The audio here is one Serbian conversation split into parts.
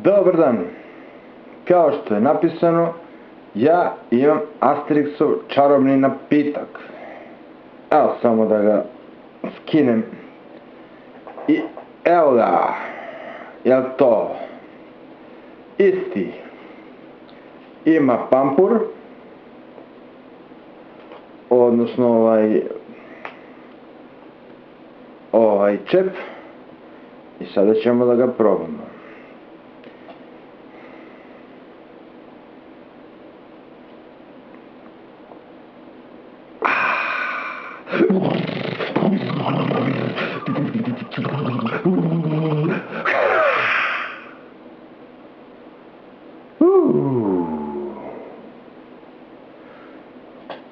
Dobar dan, kao što je napisano, ja imam Asterixov čarobni napitak. Evo samo da ga skinem i evo ga, jel to isti, ima pampur, odnosno ovaj čep i sada ćemo da ga probamo.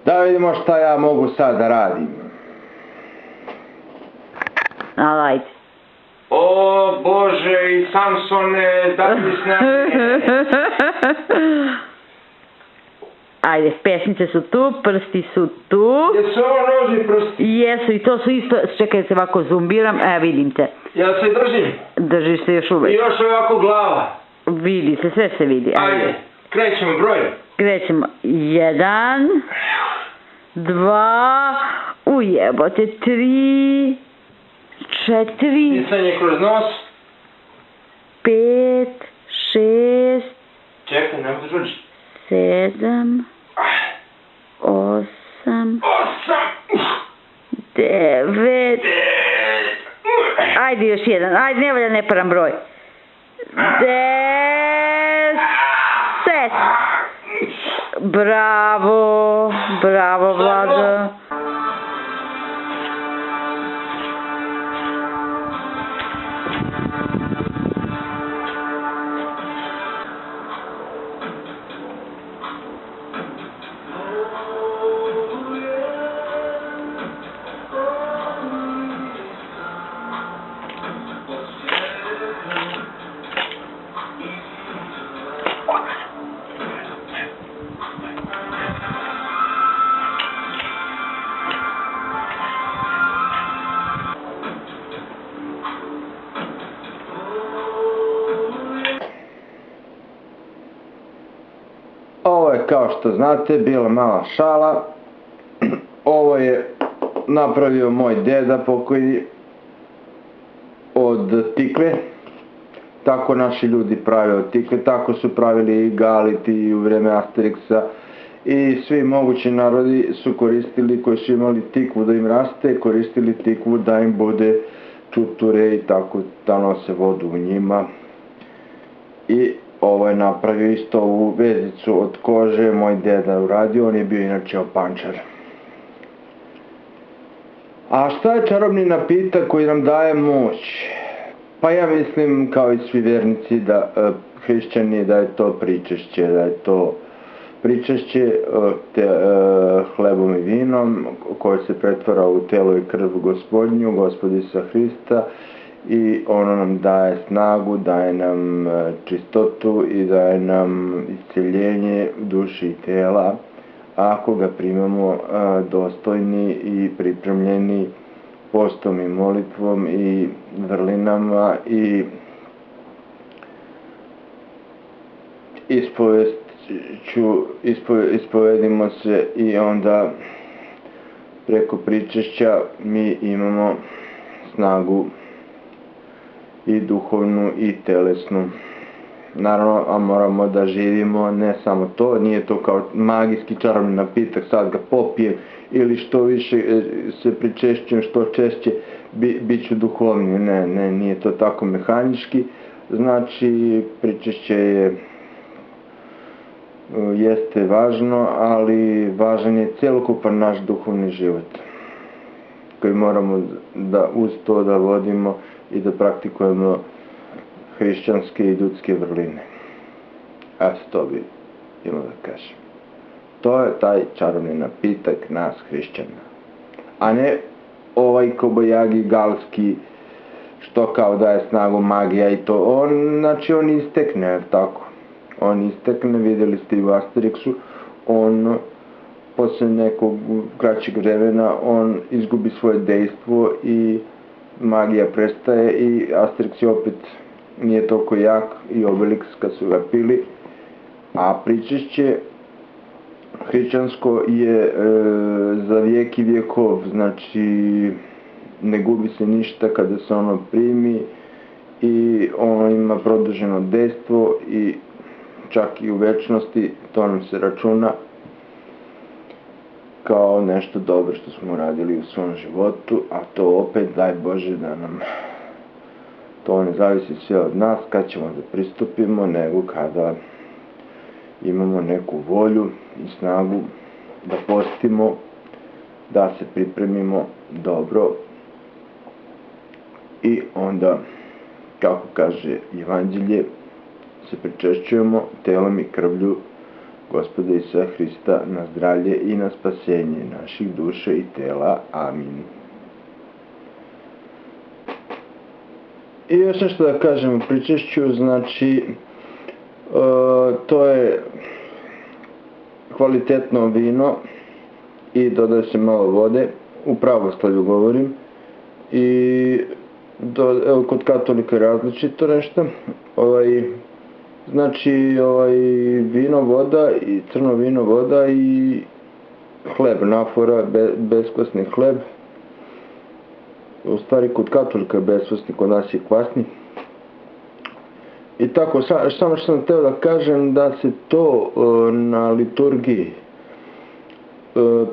Da vidimo šta ja mogu sad da radim. Ajde. O Bože i Samsone, da mi snage. Ajde, pesnice su tu, prsti su tu. Jesu ovo nožni prsti? Jesu i to su isto, čekaj da se ovako zumbiram, vidim te. Ja se držim? Držiš se još I uvek. još ovako glava. Vidi se, sve se vidi. Ajde, krećemo broj. Krećemo. 1, 2, ujebote, 3, 4, Disanje kroz nos. 5, 6, Čekaj, nema da žuđi. 7, 8, 9, ajde još jedan, ajde ne valja neparan broj. 10, bravo, bravo Vlado. Ovo je, kao što znate, bila mala šala. Ovo je napravio moj deda pokojni od tikve. Tako naši ljudi prave od tikve, tako su pravili i Galiti u vreme Asterixa. I svi mogući narodi su koristili, koji su imali tikvu da im raste, koristili tikvu da im bude čuture i tako da nose vodu u njima. I ovo je napravio isto ovu vezicu od kože, moj deda uradio, on je bio inače opančar. A šta je čarobni napitak koji nam daje moć? Pa ja mislim, kao i svi vernici, hrišćani, da je to pričešće, hlebom i vinom koje se pretvara u telo i krv Gospodnju, Gospod Isusa Hrista, i ono nam daje snagu, daje nam čistotu i daje nam isceljenje duše i tela, ako ga primamo dostojni i pripremljeni postom i molitvom i vrlinama i ispovedimo se, i onda preko pričešća mi imamo snagu i duhovnu i telesnu. Naravno, a moramo da živimo, ne samo to, nije to kao magijski čarobni napitak, sad ga popijem ili što više se pričešćujem, što češće bit ću duhovniji. Ne, nije to tako mehanički. Znači, pričešće jeste važno, ali važan je celokupan naš duhovni život, koji moramo da uz to da vodimo i da praktikujemo hrišćanske i ljudske vrline. Eto, to bi imao da kažem. To je taj čarobni napitak nas hrišćana. A ne ovaj kobajagi galski, što kao daje snagu magija i to. On istekne, jer tako? On istekne, vidjeli ste i u Asterixu, on posle nekog kraćeg vremena on izgubi svoje dejstvo i magija prestaje i Asterix je opet nije toliko jak i Obelix kad su ga pili, a pričešće hrišćansko je za vijek i vjekov, znači ne gubi se ništa kada se ono primi i ono ima produženo dejstvo i čak i u večnosti to nam se računa kao nešto dobro što smo radili u svom životu, a to opet daj Bože da nam to ne zavisi sve od nas kad ćemo da pristupimo, nego kada imamo neku volju i snagu da postimo, da se pripremimo dobro i onda, kako kaže Evanđelje, se pričešćujemo telom i krvlju Gospoda Isusa Hrista na zdravlje i na spasenje naših duša i tela. Amin. I još nešto da kažem o pričešću, znači to je kvalitetno vino i dodaje se malo vode, u pravoslavlju govorim, i evo kod katolika je različito nešto, znači vino, voda i crno vino, voda i hleb, nafora, beskvasni hleb. U stvari kod katolika je beskvasni, kod nas je kvasni. I tako, samo što sam htio da kažem da se to na liturgiji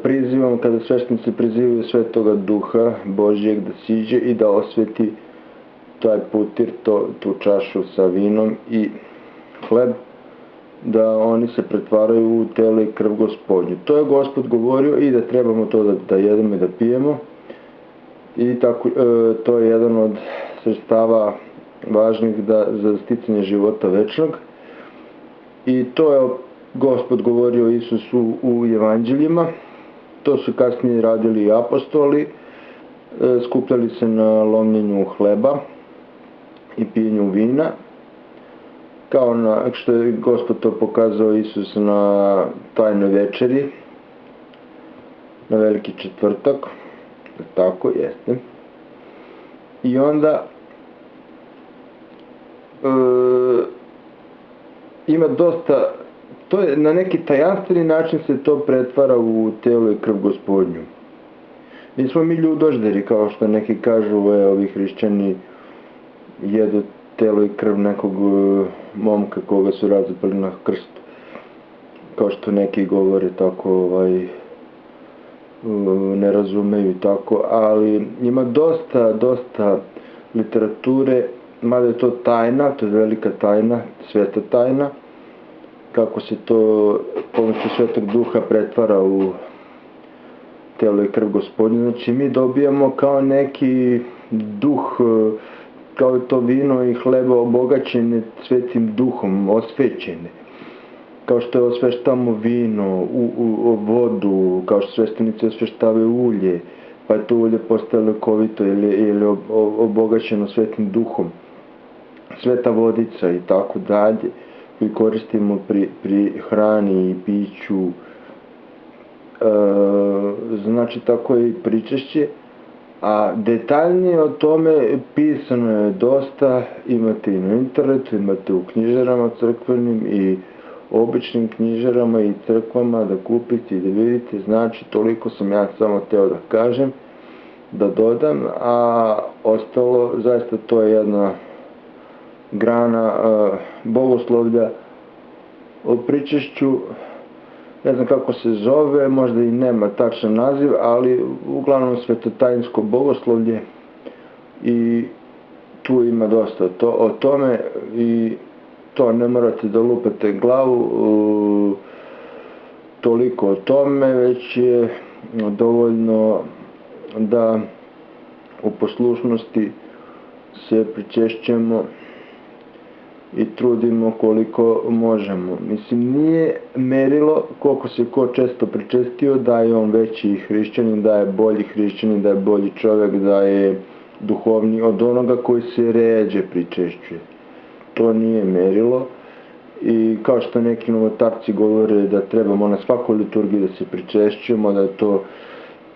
prizivam, kada sveštenici prizivaju Svetoga Duha Božjeg da siđe i da osveti taj putir, tu čašu sa vinom i hleb, da oni se pretvaraju u telo i krv Gospodnju. To je Gospod govorio i da trebamo to da jedemo i da pijemo. I tako, to je jedan od sredstava važnih za sticanje života večnog. I to je Gospod govorio Isusu u Evanđeljima. To su kasnije radili i apostoli. Skupljali se na lomljenju hleba i pijenju vina. Kao što je Gospod to pokazao Isus na tajnoj večeri, na Veliki četvrtak. Tako, jeste. I onda ima dosta, to je na neki tajanstveni način se to pretvara u telo i krv Gospodnju. Nismo mi ljudožderi, kao što neki kažu, ovi hrišćani jedu telo i krv nekog momka koga su razapali na krstu. Kao što neki govore tako, ne razumeju i tako, ali ima dosta literature, mada je to tajna, to je velika tajna, sveta tajna, kako se to pomoću Svetog Duha pretvara u telo i krv Gospodnje. Znači mi dobijamo kao neki duh, kao to vino i hleba obogaćene Svetim Duhom, osvećene. Kao što osveštamo vino, vodu, kao što sveštenici osveštavaju ulje, pa je to ulje postalo lekovito ili obogaćeno Svetim Duhom. Sveta vodica i tako dalje, koju koristimo pri hrani i piću. Znači tako je i pričešće. A detaljnije o tome pisano je dosta, imate i na internetu, imate u knjižarama crkvenim i običnim knjižarama i crkvama da kupite i da vidite. Znači toliko sam ja samo hteo da kažem, da dodam, a ostalo zaista to je jedna grana bogoslovlja o pričešću. Ne znam kako se zove, možda i nema tačan naziv, ali uglavnom svetotajinsko bogoslovlje i tu ima dosta o tome i to ne morate da lupate glavu toliko o tome, već je dovoljno da u poslušnosti se pričešćemo i trudimo koliko možemo. Mislim, nije merilo koliko se ko često pričestio da je on veći hrišćanin, da je bolji hrišćanin, da je bolji čovjek, da je duhovni od onoga koji se ređe pričešćuje. To nije merilo i kao što neki novotarci govore da trebamo na svakoj liturgiji da se pričešćujemo, da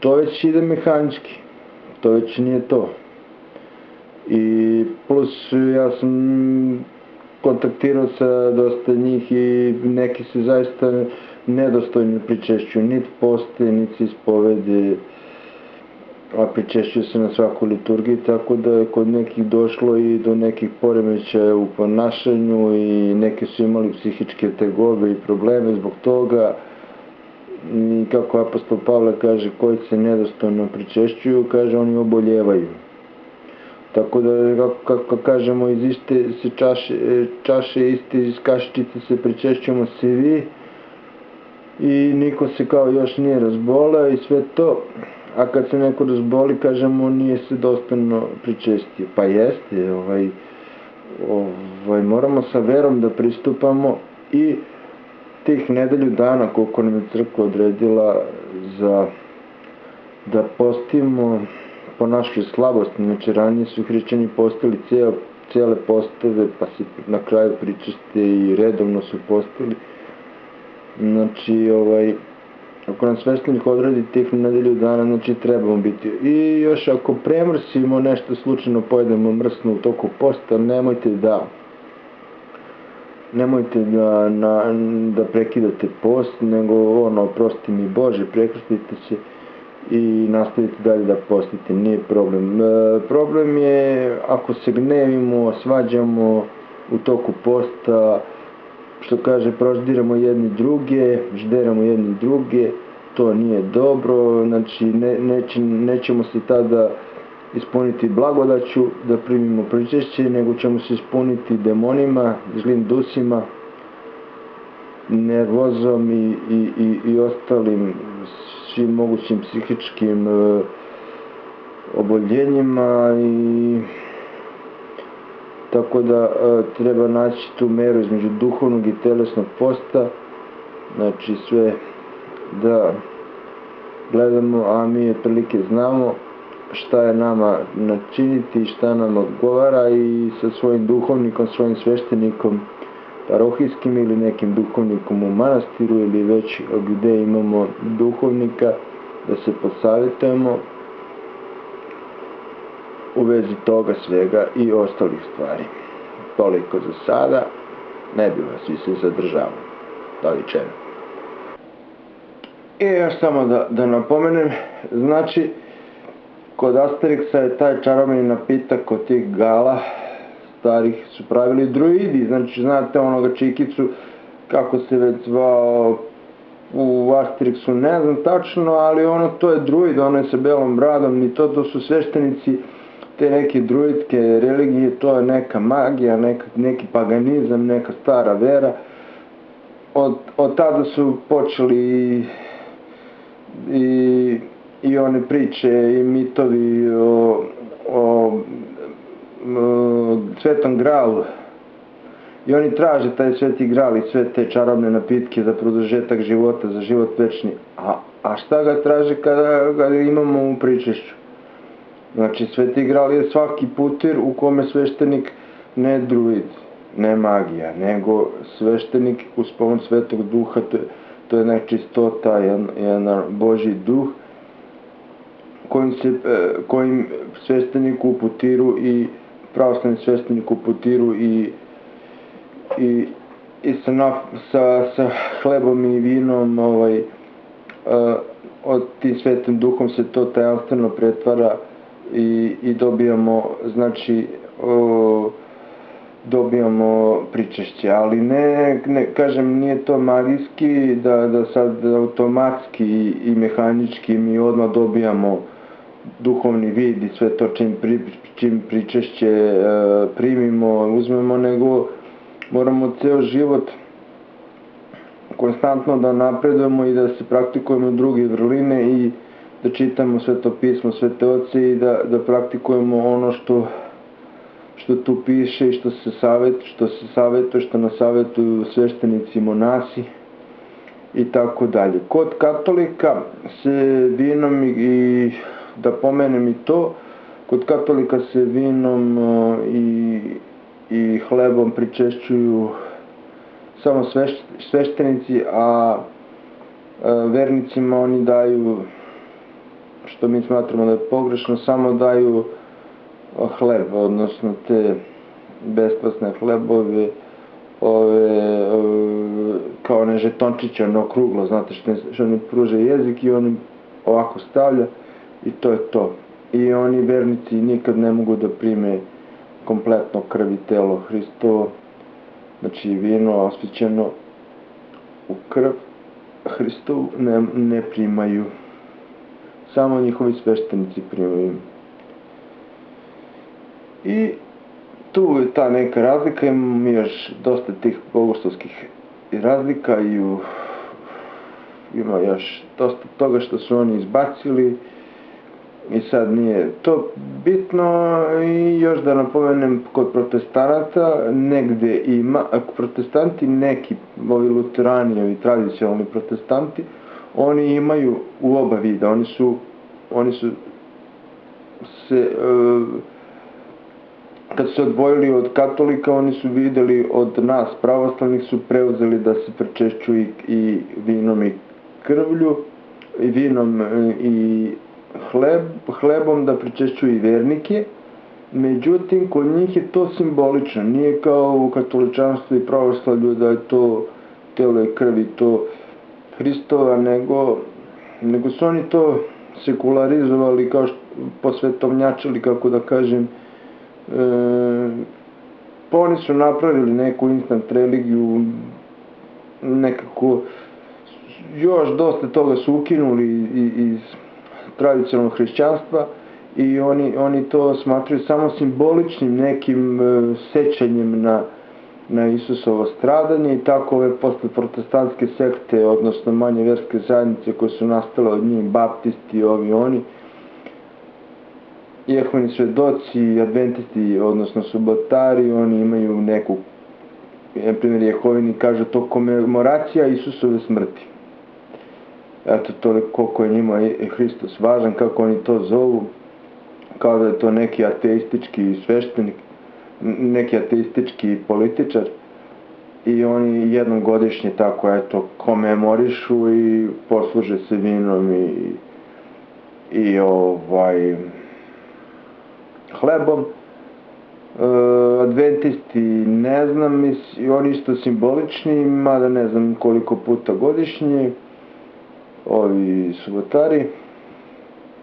to već ide mehanički, to već nije to. I plus ja sam kontaktirao sa dosta njih i neki se zaista nedostojno pričešćuju, niti poste, niti se ispovede, a pričešćuju se na svakoj liturgiji, tako da je kod nekih došlo i do nekih poremećaja u ponašanju i neki su imali psihičke tegobe i probleme zbog toga. I kako apostol Pavle kaže, koji se nedostojno pričešćuju, kaže, oni oboljevaju. Tako da, kako kažemo, iz iste se čaše iste iz kašičice se pričešćujemo svi i niko se kao još nije razboleo i sve to. A kad se neko razboli, kažemo, nije se dostojno pričestio. Pa jeste, moramo sa verom da pristupamo i tih nedelju dana koliko nam je crkva odredila da postimo po našoj slabosti. Znači, ranije su hrišćani postili cijele postave, pa se na kraju pričeste i redovno su postili. Znači, ako nam sveštenik odredi tih nedelju dana, znači trebamo biti. I još ako premrsimo nešto, slučajno pojedemo mrsno u toku posta, nemojte da prekidate post, nego oprosti mi Bože, prekrstite se i nastavite dalje da postite, nije problem. Problem je ako se gnevimo, svađamo u toku posta, što kaže, proždiramo jedni druge, žderamo jedni druge, to nije dobro, znači nećemo se tada ispuniti blagodaću da primimo pričešće, nego ćemo se ispuniti demonima, zlim dusima, nervozom i ostalim svim mogućim psihičkim oboljenjima i tako da treba naći tu meru između duhovnog i telesnog posta, znači sve da gledamo, a mi otprilike znamo šta je nama načiniti i šta nam odgovara i sa svojim duhovnikom, svojim sveštenikom parohijskim ili nekim duhovnikom u manastiru ili već gde imamo duhovnika da se posavjetujemo u vezi toga svega i ostalih stvari. Toliko za sada, ne bi vas više zadržavao. Doviđenja. I još samo da napomenem, znači, kod Asterixa je taj čarobni napitak kod tih gala starih su pravili druidi, znači znate onoga čikicu, kako se već zvao u Asterixu, ne znam tačno, ali to je druid, ono je sa belom bradom i to su sveštenici te neke druidske religije, to je neka magija, neki paganizam, neka stara vera. Od tada su počeli i one priče i mitovi o Svetom Gralu. I oni traže taj Sveti Gral i sve te čarobne napitke za produžetak života, za život večni. A šta ga traže kada ga imamo u pričešću? Znači, Sveti Gral je svaki putir u kome sveštenik ne druid, ne magija, nego sveštenik uz pomoć Svetog Duha, to je jedna čistota, jedan Božji duh, kojim svešteniku u putiru i pravoslavni sveštenik u putiru i sa hlebom i vinom od tim Svetim Duhom se to tajanstveno pretvara i dobijamo, znači, dobijamo pričešće, ali ne, kažem, nije to magijski da sad automatski i mehanički mi odmah dobijamo duhovni vid i sve to čim pričešće primimo, uzmemo, nego moramo ceo život konstantno da napredujemo i da se praktikujemo druge vrline i da čitamo Sveto pismo, Svete oce i da praktikujemo ono što tu piše i što se savjetuje, što nas savjetuju sveštenici i monasi i tako dalje. Kod katolika se vinom i da pomenem i to, kod katolika se vinom i hlebom pričešćuju samo sveštenici, a vernicima oni daju, što mi smatramo da je pogrešno, samo daju hleb, odnosno te beskvasne hlebove, kao one žetončiće, ono okruglo, znate što oni pruže jezik i on ovako stavlja i to je to. I oni vernici nikad ne mogu da prime kompletno krv i telo Hristovo, znači vino osvećeno u krv Hristovu ne primaju. Samo njihovi sveštenici primaju. I tu je ta neka razlika, imamo još dosta tih bogoslovskih razlika i ima još dosta toga što su oni izbacili i sad nije to bitno. I još da napomenem, kod protestanata negde ima, ako protestanti neki, ovi luterani, ovi tradicionalni protestanti, oni imaju u oba vida, oni su se kad su se odvojili od katolika, oni su videli od nas pravoslavnih, su preuzeli da se prečešćuju i vinom i krvlju, i vinom i hlebom da prečešćuju i vernike. Međutim, kod njih je to simbolično, nije kao u katoličanstvu i pravoslavlju da je to telo i krv i to Hristova, nego su oni to sekularizovali, kao što posvetovnjačili, kako da kažem. Pa oni su napravili neku instant religiju, nekako još dosta toga su ukinuli iz tradicionalnog hrišćanstva i oni to smatraju samo simboličnim nekim sećanjem na Isusovo stradanje. I tako ove posle protestantske sekte, odnosno manje verske zajednice koje su nastale od njih, baptisti, ovi oni, Jehovini svedoci, adventisti, odnosno subotari, oni imaju neku, na primjer Jehovini kažu to komemoracija Isusove smrti. Eto, toliko koliko je njima Hristos važan, kako oni to zovu, kao da je to neki ateistički sveštenik, neki ateistički političar, i oni jednom godišnje tako, eto, komemorišu i posluže se vinom i hlebom. Adventisti ne znam, oni isto simbolični, mada ne znam koliko puta godišnje, ovi subotari.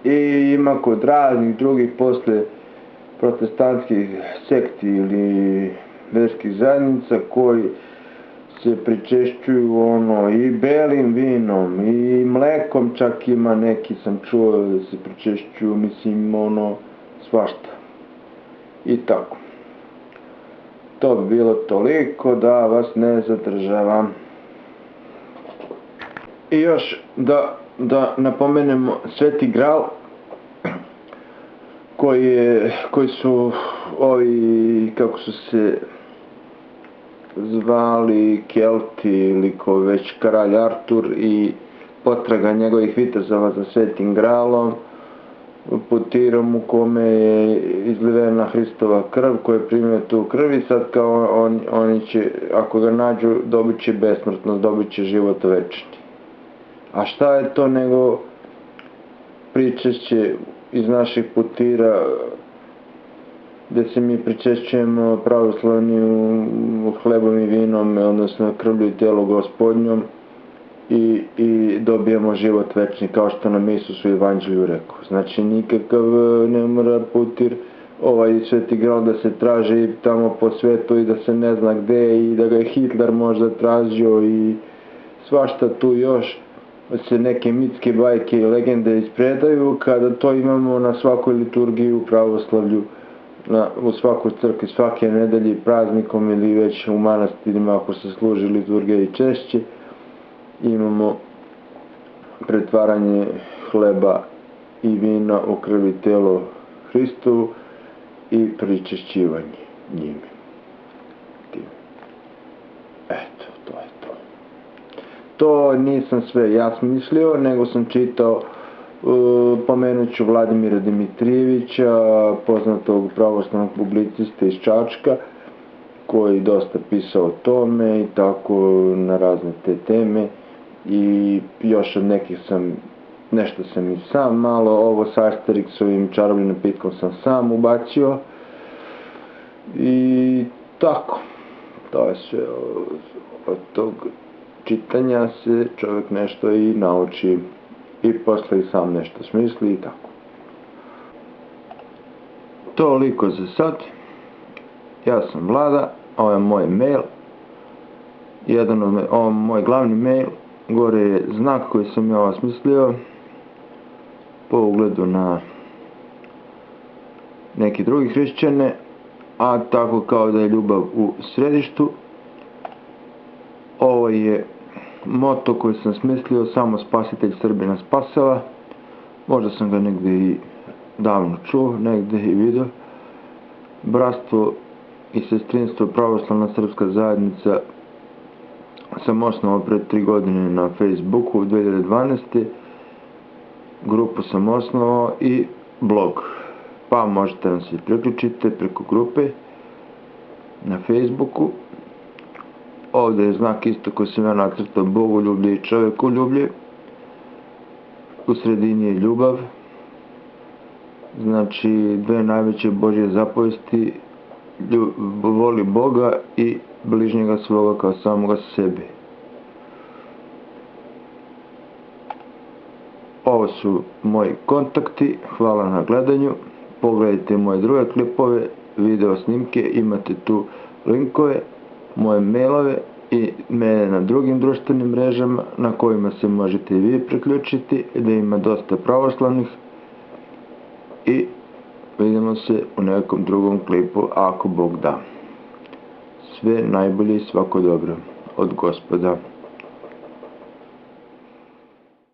I ima kod raznih drugih posle protestantskih sekti ili verskih zajednica koji se pričešćuju i belim vinom i mlekom, čak ima neki sam čuo da se pričešćuju, mislim svašta. I tako. To bi bilo toliko, da vas ne zadržavam. I još da napomenemo Sveti Gral, koji su ovi, kako su se zvali, Kelti ili ko već, kralj Artur i potraga njegovih vitezova za Svetim Gralom, putirom u kome je izlivena Hristova krv, koja je primio tu krv, i sad kao oni će, ako ga nađu, dobit će besmrtnost, dobit će život večni. A šta je to nego pričešće iz naših putira, gde se mi pričešćujemo pravoslavnim hlebom i vinom, odnosno krvlju i telu Gospodnjom, i dobijemo život večni, kao što nam Isus u Evanđelju rekao. Znači nikakav ne mora putir Sveti Gral da se traži tamo po svetu i da se ne zna gde, i da ga je Hitler možda tražio i svašta tu još se neke mitske bajke i legende ispredaju, kada to imamo na svakoj liturgiji u pravoslavlju, u svakoj crkvi, svake nedelje, praznikom ili već u manastirima ako se služi liturgija i češće, imamo pretvaranje hleba i vina u krv i telo Hristovu i pričešćivanje njime. Eto, to je to. To nisam sve ja smislio, nego sam čitao, pomenut ću Vladimira Dimitrijevića, poznatog pravoslavnog publicista iz Čačka, koji dosta pisao o tome i tako na razne te teme, i još od nekih nešto sam i sam malo, ovo sa Asterixovim čarobnim napitkom sam sam ubacio, I tako, to je sve. Od tog čitanja se čovjek nešto i nauči i posle i sam nešto smisli i tako. Toliko za sad. Ja sam Vlada, ovo je moj mail. Ovo je moj glavni mail. Gore je znak koji sam ja osmislio po ugledu na neki drugi hrišćane, a tako kao da je ljubav u središtu. Ovo je moto koji sam smislio, samo spasitelj Srbina spasava. Možda sam ga negdje i davno čuo, negdje i vidio. Bratstvo i sestrinstvo Pravoslavna srpska zajednica sam osnovao pred 3 godine na Facebooku 2012. Grupu sam osnovao i blog. Pa možete nam se priključiti preko grupe na Facebooku. Ovdje je znak isto koji sam ja nacrtao, bogoljublje i čovjekoljublje. U sredini je ljubav. Znači, dve najveće Božje zapovesti: voli Boga i bližnjega svoga kao samoga sebe. Ovo su moji kontakti, hvala na gledanju. Pogledajte moje druge klipove, video snimke, imate tu linkove, moje mailove i mene na drugim društvenim mrežama na kojima se možete i vi priključiti, da ima dosta pravoslavnih. I vidimo se u nekom drugom klipu, ako Bog da. Sve najbolje i svako dobro od Gospoda.